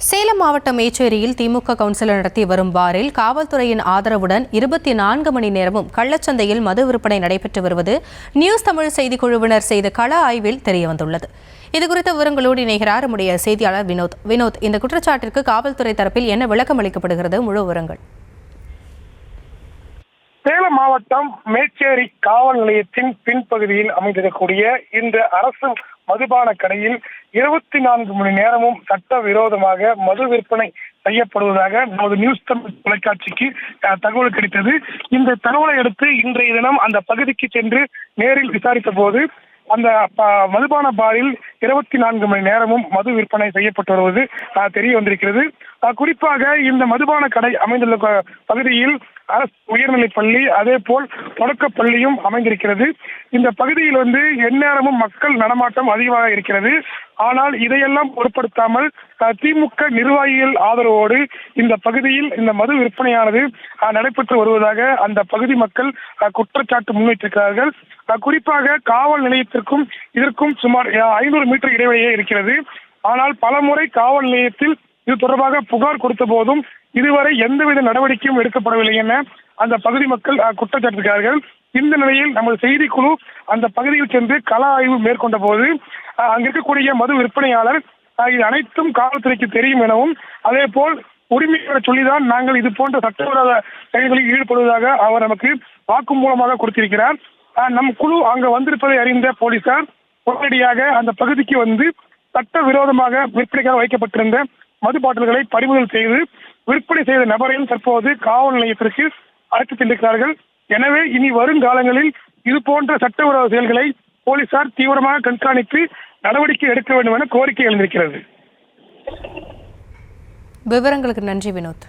சேலம் மாவட்டம் மேச்சேரியில் திமுக கவுன்சிலர் நடத்தி வரும் பாரில் காவல்துறையின் ஆதரவுடன் 24 மணி நேரமும் கள்ளச்சந்தையில் மது விற்பனை நடைபெற்று வருவது நியூஸ் தமிழ் செய்திக்குழுவினர் செய்த கள ஆய்வில் தெரியவந்துள்ளது. இதுகுறித்த விவரங்களோடு இணைகிறார் நம்முடைய செய்தியாளர் வினோத். இந்த குற்றச்சாட்டிற்கு காவல்துறை தரப்பில் என்ன விளக்கம் அளிக்கப்படுகிறது? முழு விவரங்கள். சேலம் மாவட்டம் மேச்சேரி காவல் நிலையத்தின் பின்பகுதியில் அமைந்திருக்கக்கூடிய இந்த அரசு மதுபான கடையில் 24 மணி நேரமும் சட்டவிரோதமாக மது விற்பனை செய்யப்படுவதாக நமது நியூஸ் தமிழ் தொலைக்காட்சிக்கு தகவல் கிடைத்தது. இந்த தகவலை அடுத்து இன்றைய தினம் அந்த பகுதிக்கு சென்று நேரில் விசாரித்த போது அந்த மதுபான பாரில் 24 மணி நேரமும் மது விற்பனை செய்யப்பட்டு வருவது தெரிய வந்திருக்கிறது. குறிப்பாக இந்த மதுபான கடை அமைந்துள்ள பகுதியில் அரசு உயர்நிலைப் பள்ளி, அதே போல் தொடக்கப் பள்ளியும் அமைந்திருக்கிறது. இந்த பகுதியில் எந்நேரமும் மக்கள் நடமாட்டம் அதிகமாக இருக்கிறது. ஆனால் இதையெல்லாம் பொருட்படுத்தாமல் திமுக நிர்வாகிகள் ஆதரவோடு இந்த பகுதியில் இந்த மது விற்பனையானது நடைபெற்று வருவதாக அந்த பகுதி மக்கள் குற்றச்சாட்டு முன்வைத்திருக்கிறார்கள். குறிப்பாக காவல் நிலையத்திற்கும் இதற்கும் சுமார் 500 மீட்டர் இடைவெளியே இருக்கிறது. ஆனால் பலமுறை காவல் நிலையத்தில் இது தொடர்பாக புகார் கொடுத்த போதும் இதுவரை எந்தவித நடவடிக்கையும் எடுக்கப்படவில்லை என அந்த பகுதி மக்கள் குற்றச்சாட்டுகிறார்கள். இந்த நிலையில் நமது செய்திக்குழு அந்த பகுதியில் சென்று கள ஆய்வு மேற்கொண்ட போது அங்க இருக்கக்கூடிய மது விற்பனையாளர் இது அனைத்தும் காவல்துறைக்கு தெரியும் எனவும், அதே போல் உரிமையை சொல்லிதான் நாங்கள் இது போன்ற சட்டவிரோத செயல்களில் ஈடுபடுவதாக அவர் நமக்கு வாக்குமூலமாக கொடுத்திருக்கிறார். நம் குழு அங்க வந்திருப்பதை அறிந்த போலீசார் உடனடியாக அந்த பகுதிக்கு வந்து சட்டவிரோதமாக விற்பனைக்காக வைக்கப்பட்டிருந்த மது பாட்டில்களை பறிமுதல் செய்து விற்பனை செய்த நபரையும் தற்போது காவல் நிலையத்திற்கு அழைத்து சென்றிருக்கிறார்கள். எனவே இனி வருங்காலங்களில் இது போன்ற சட்டவிரோத செயல்களை போலீசார் தீவிரமாக கண்காணித்து நடவடிக்கை எடுக்க வேண்டும் என கோரிக்கை எழுந்திருக்கிறது. விவரங்களுக்கு நன்றி வினோத்.